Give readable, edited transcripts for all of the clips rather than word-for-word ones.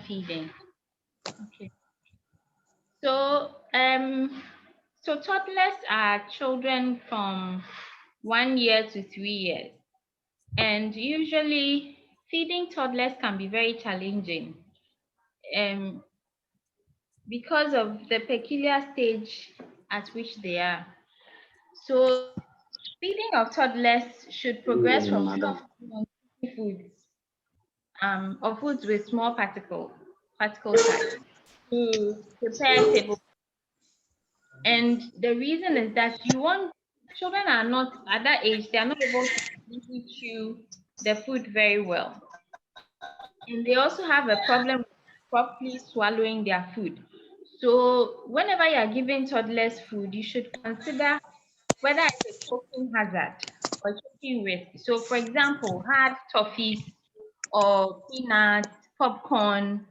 feeding. Okay. So toddlers are children from 1 year to 3 years, and usually feeding toddlers can be very challenging, um, because of the peculiar stage at which they are. So feeding of toddlers should progress from soft foods, or foods with small particle size, to prepare table. And the reason is that children are not at that age, they are not able to really chew the food very well. And they also have a problem with properly swallowing their food. So whenever you are giving toddlers food, you should consider whether it's a choking hazard or choking risk. So for example, hard toffees or peanuts, popcorn,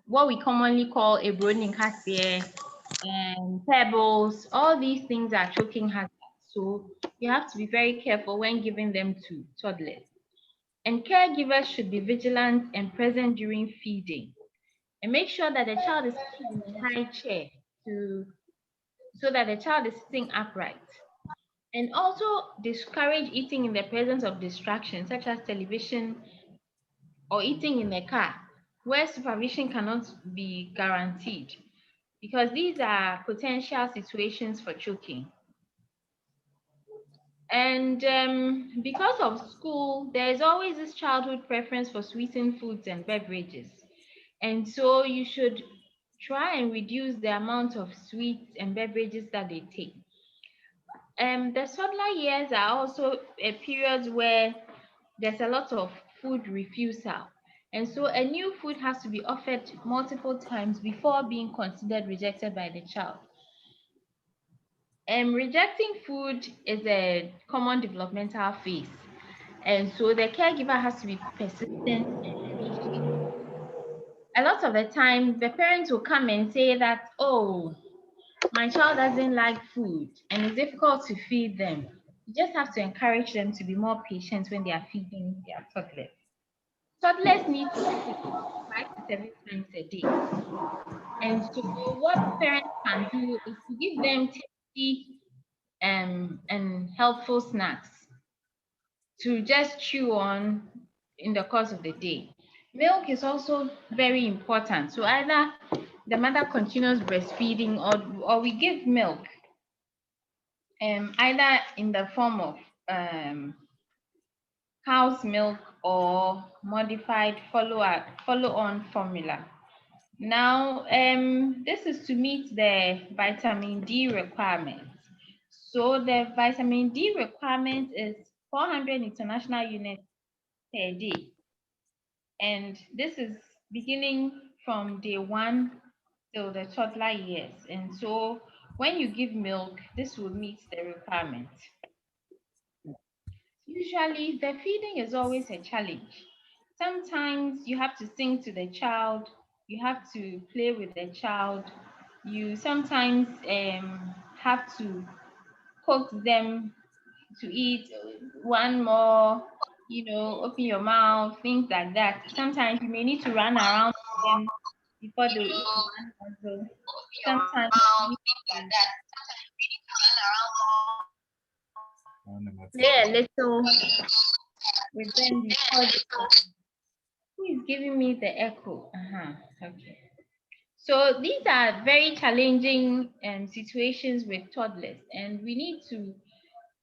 what we commonly call a brooding cassia, and pebbles, all these things are choking hazards. So you have to be very careful when giving them to toddlers. And caregivers should be vigilant and present during feeding. And make sure that the child is sitting in a high chair so that the child is sitting upright. And also discourage eating in the presence of distractions such as television or eating in a car where supervision cannot be guaranteed, because these are potential situations for choking. And because of school, there's always this childhood preference for sweetened foods and beverages. And so you should try and reduce the amount of sweets and beverages that they take. The toddler years are also a period where there's a lot of food refusal. And so a new food has to be offered multiple times before being considered rejected by the child. Rejecting food is a common developmental phase. And so the caregiver has to be persistent and patient. A lot of the time, the parents will come and say that, oh, my child doesn't like food and it's difficult to feed them. You just have to encourage them to be more patient when they are feeding their toddlers. Toddlers need to eat 5 to 7 times a day. And so what parents can do is to give them tasty and helpful snacks to just chew on in the course of the day. Milk is also very important. So either the mother continues breastfeeding, or we give milk, either in the form of cow's milk or modified follow-on formula. Now, this is to meet the vitamin D requirement. So the vitamin D requirement is 400 international units per day. And this is beginning from day 1 till the toddler years. And so when you give milk, this will meet the requirement. Usually, the feeding is always a challenge. Sometimes you have to sing to the child, you have to play with the child, you sometimes have to coax them to eat one more, open your mouth, things like that. Sometimes you may need to run around them before they eat one puzzle. Sometimes you need to play a little with them before they. Who is giving me the echo? Okay. So these are very challenging situations with toddlers, and we need to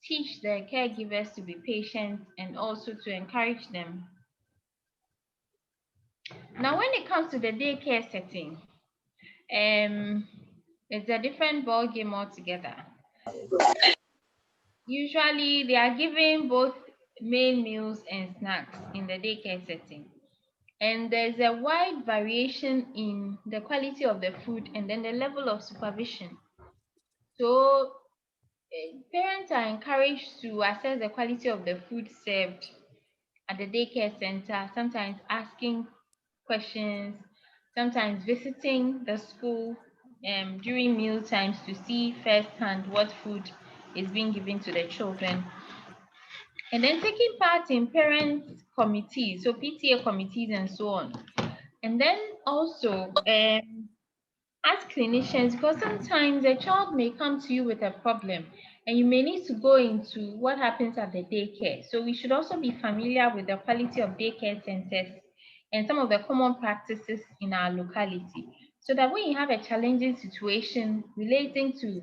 teach the caregivers to be patient and also to encourage them. Now, when it comes to the daycare setting, it's a different ball game altogether. Usually, they are given both main meals and snacks in the daycare setting. And there's a wide variation in the quality of the food and then the level of supervision. So parents are encouraged to assess the quality of the food served at the daycare center, sometimes asking questions, sometimes visiting the school during meal times to see firsthand what food is being given to the children. And then taking part in parent committees, so PTA committees and so on. And then also, as clinicians, because sometimes a child may come to you with a problem and you may need to go into what happens at the daycare. So we should also be familiar with the quality of daycare centers and some of the common practices in our locality. So that when you have a challenging situation relating to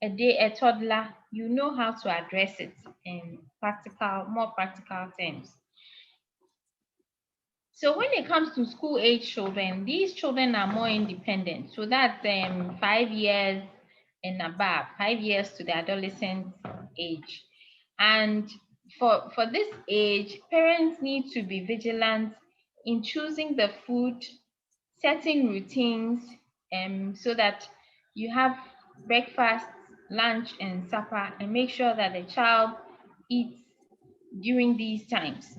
a toddler, you know how to address it in more practical terms. So when it comes to school age children, these children are more independent. So that's 5 years and above, 5 years to the adolescent age. And for this age, parents need to be vigilant in choosing the food, setting routines, so that you have breakfast, lunch, and supper, and make sure that the child eats during these times.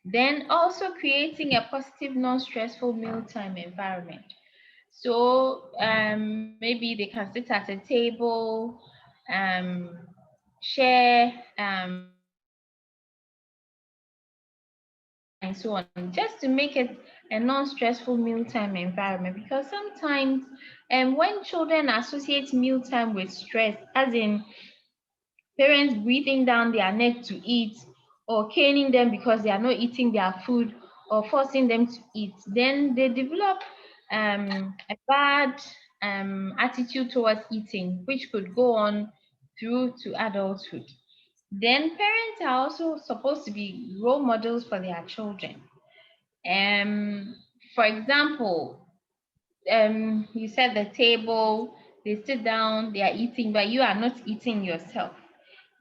Then also creating a positive, non-stressful mealtime environment. So maybe they can sit at a table, share and so on, just to make it a non-stressful mealtime environment. Because sometimes when children associate mealtime with stress, as in parents breathing down their neck to eat, or caning them because they are not eating their food, or forcing them to eat, then they develop a bad attitude towards eating, which could go on through to adulthood. Then parents are also supposed to be role models for their children. Um, for example, you set the table, they sit down, they are eating, but you are not eating yourself.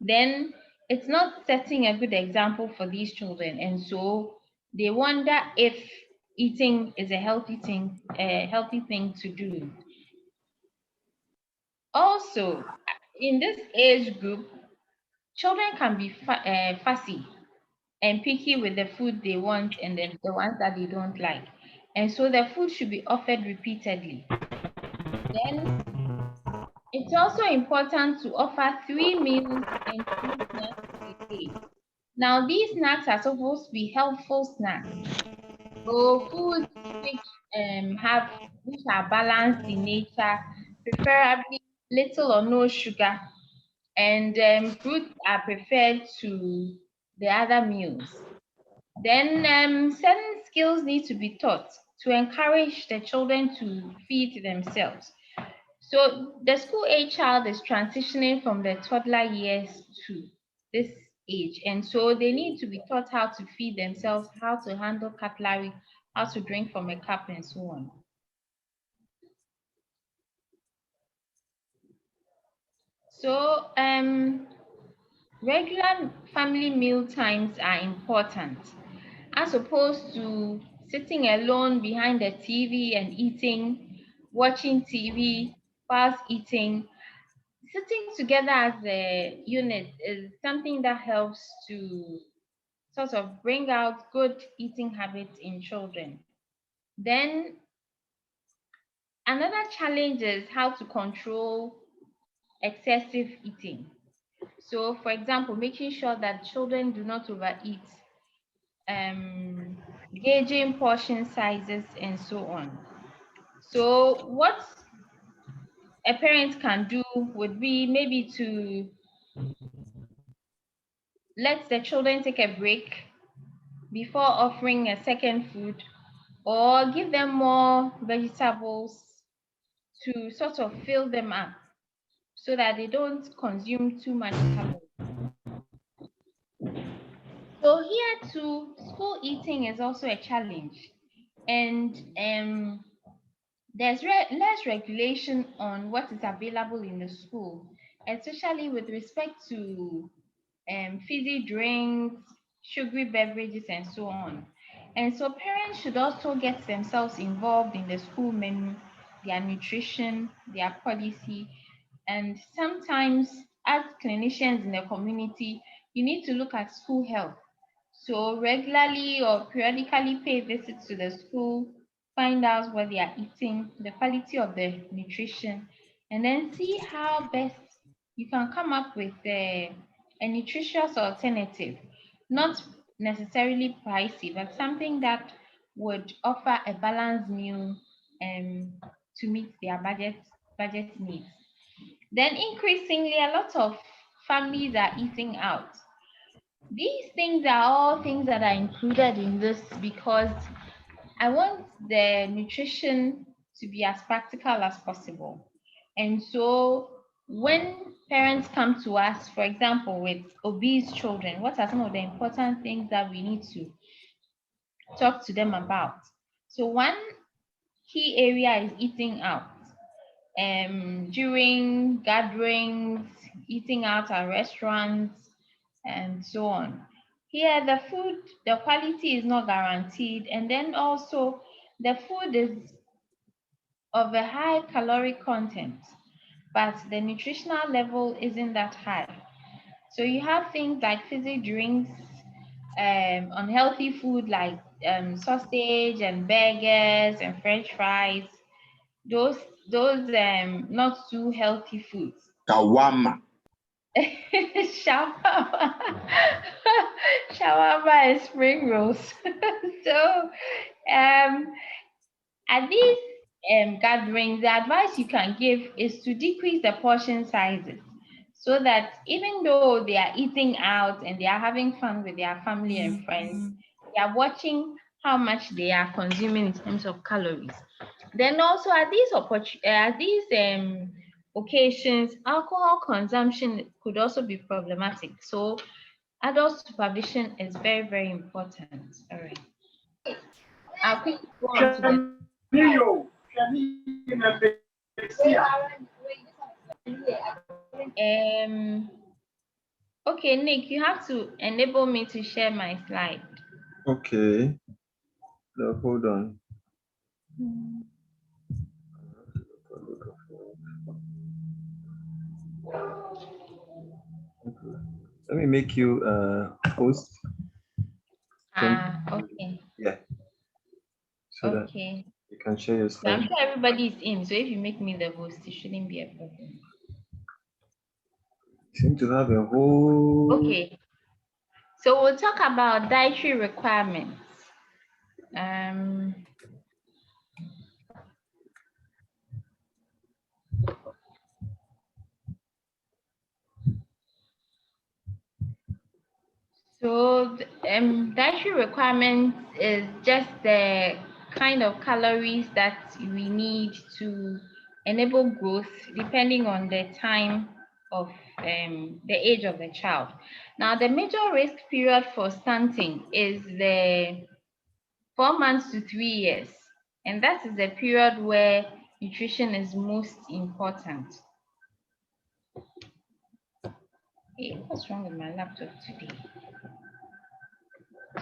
Then it's not setting a good example for these children, and so they wonder if eating is a healthy thing to do. Also, in this age group, children can be fussy and picky with the food they want and then the ones that they don't like, and so the food should be offered repeatedly. Then it's also important to offer 3 meals and 2 snacks a day. Now, these snacks are supposed to be helpful snacks. So foods which are balanced in nature, preferably little or no sugar, and fruits are preferred to the other meals. Then certain skills need to be taught to encourage the children to feed themselves. So the school age child is transitioning from the toddler years to this age. And so they need to be taught how to feed themselves, how to handle cutlery, how to drink from a cup, and so on. So regular family meal times are important, as opposed to sitting alone behind the TV and eating, watching TV whilst eating. Sitting together as a unit is something that helps to sort of bring out good eating habits in children. Then another challenge is how to control excessive eating. So, for example, making sure that children do not overeat, gauging portion sizes, and so on. So, what a parent can do would be maybe to let the children take a break before offering a second food, or give them more vegetables to sort of fill them up so that they don't consume too much calories. So here too, school eating is also a challenge, and there's less regulation on what is available in the school, especially with respect to fizzy drinks, sugary beverages, and so on. And so parents should also get themselves involved in the school menu, their nutrition, their policy, and sometimes as clinicians in the community, you need to look at school health. So regularly or periodically pay visits to the school, find out what they are eating, the quality of the nutrition, and then see how best you can come up with a nutritious alternative, not necessarily pricey, but something that would offer a balanced meal to meet their budget needs. Then increasingly, a lot of families are eating out. These things are all things that are included in this because I want the nutrition to be as practical as possible. And so when parents come to us, for example, with obese children, what are some of the important things that we need to talk to them about? So one key area is eating out. During gatherings, eating out at restaurants, and so on. Here, the food, the quality is not guaranteed, and then also the food is of a high caloric content, but the nutritional level isn't that high. So you have things like fizzy drinks, unhealthy food like sausage and burgers and French fries. Those not too healthy foods. Shawarma. Shawarma. Shawarma and spring rolls. So at these gatherings, the advice you can give is to decrease the portion sizes so that even though they are eating out and they are having fun with their family and friends, they are watching how much they are consuming in terms of calories. Then also at these occasions, alcohol consumption could also be problematic. So adult supervision is very, very important. All right. I'll quickly go on to the okay, Nick, you have to enable me to share my slide. Okay. No, hold on. Let me make you host. Okay. Yeah. So okay. That you can share your slide. I'm sure everybody is in, so if you make me the host, it shouldn't be a problem. You seem to have a whole. Okay. So we'll talk about dietary requirements. So dietary requirements is just the kind of calories that we need to enable growth depending on the time of the age of the child. Now, the major risk period for stunting is the 4 months to 3 years, and that is the period where nutrition is most important. Hey, what's wrong with my laptop today?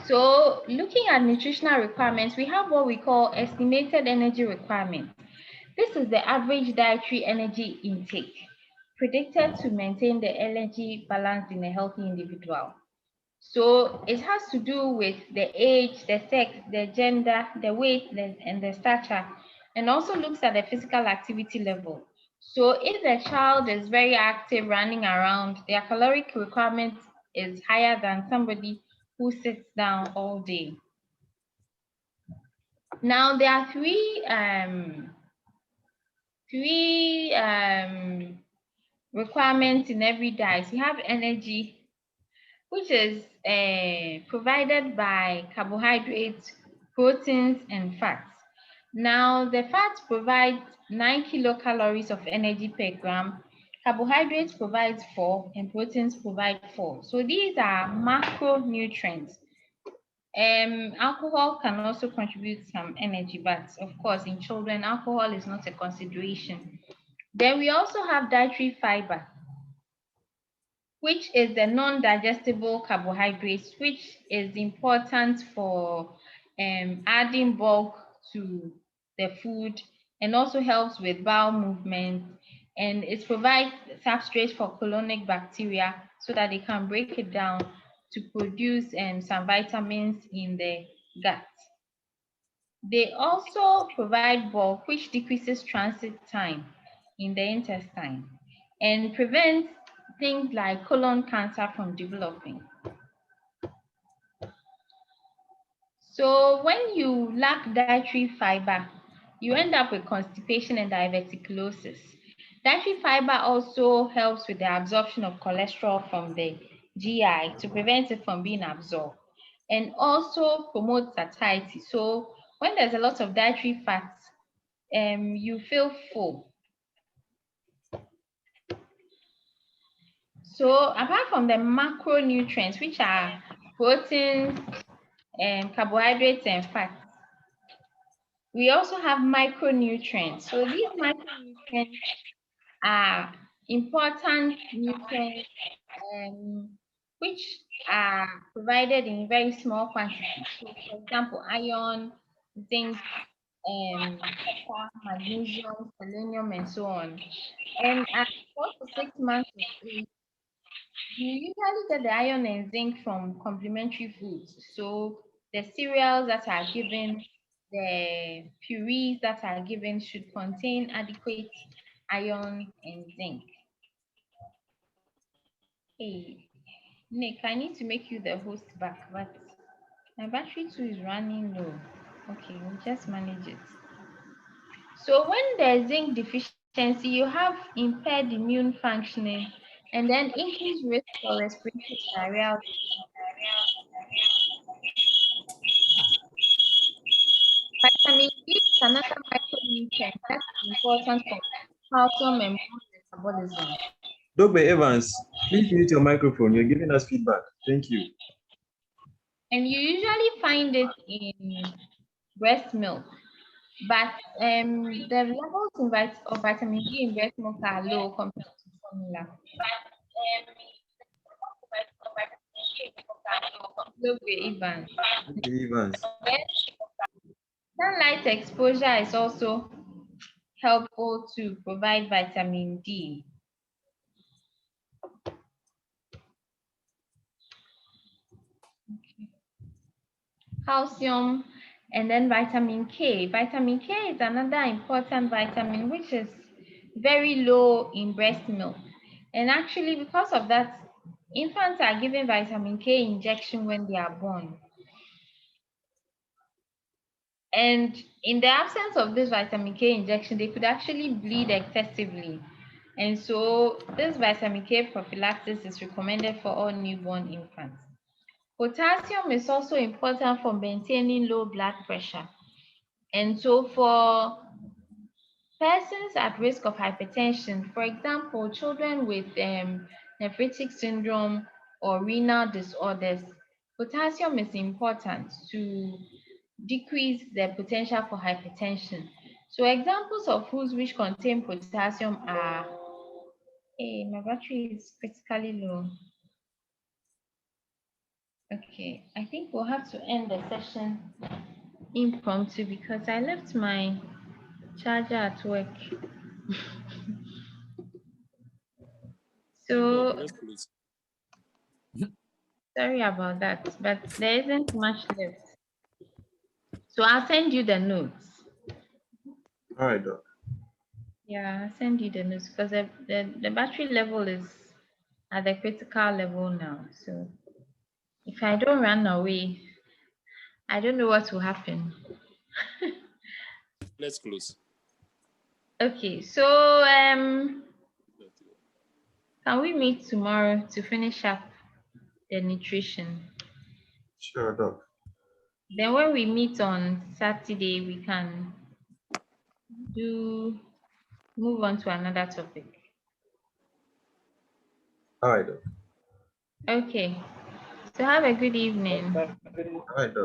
So looking at nutritional requirements, we have what we call estimated energy requirements. This is the average dietary energy intake predicted to maintain the energy balance in a healthy individual. So it has to do with the age, the sex, the gender, the weight, and the stature, and also looks at the physical activity level. So if the child is very active running around, their caloric requirement is higher than somebody who sits down all day. Now there are three requirements in every diet. You have energy, which is provided by carbohydrates, proteins, and fats. Now, the fats provide 9 kilocalories of energy per gram, carbohydrates provides 4, and proteins provide 4. So these are macronutrients. Alcohol can also contribute some energy, but of course, in children, alcohol is not a consideration. Then we also have dietary fiber, which is the non-digestible carbohydrates, which is important for adding bulk to the food and also helps with bowel movement, and it provides substrate for colonic bacteria so that they can break it down to produce some vitamins in the gut. They also provide bulk, which decreases transit time in the intestine and prevents things like colon cancer from developing. So when you lack dietary fiber, you end up with constipation and diverticulosis. Dietary fiber also helps with the absorption of cholesterol from the GI to prevent it from being absorbed, and also promotes satiety. So when there's a lot of dietary fats, you feel full. So apart from the macronutrients, which are proteins, carbohydrates, and fats, we also have micronutrients. So these micronutrients are important nutrients which are provided in very small quantities. So for example, iron, zinc, copper, magnesium, selenium, and so on. And at 4 to 6 months of age, you usually get the iron and zinc from complementary foods. So the cereals that are given, the purees that are given should contain adequate iron and zinc. Hey, Nick, I need to make you the host back, but my battery too is running low. Okay, we'll just manage it. So when there's zinc deficiency, you have impaired immune functioning and then increased risk for respiratory diarrhea. Vitamin D is another micronutrient that is important for calcium and bone metabolism. Dr. Evans, please mute your microphone. You're giving us feedback. Thank you. And you usually find it in breast milk, but the levels of vitamin D in breast milk are low compared to formula. Look, Evans. Okay, Evans. Sunlight exposure is also helpful to provide vitamin D. Calcium, and then vitamin K. Vitamin K is another important vitamin which is very low in breast milk. And actually, because of that, infants are given vitamin K injection when they are born. And in the absence of this vitamin K injection, they could actually bleed excessively. And so this vitamin K prophylaxis is recommended for all newborn infants. Potassium is also important for maintaining low blood pressure. And so for persons at risk of hypertension, for example, children with nephritic syndrome or renal disorders, potassium is important to decrease the potential for hypertension. So examples of foods which contain potassium are, hey, my battery is critically low. Okay, I think we'll have to end the session impromptu because I left my charger at work. So sorry about that, but there isn't much left. So I'll send you the notes. All right, Doc. Yeah, I'll send you the notes because the battery level is at the critical level now. So if I don't run away, I don't know what will happen. Let's close. Okay, so can we meet tomorrow to finish up the nutrition? Sure, Doc. Then when we meet on Saturday, we can move on to another topic. All right, Doc. Okay, so have a good evening. All right, Doc.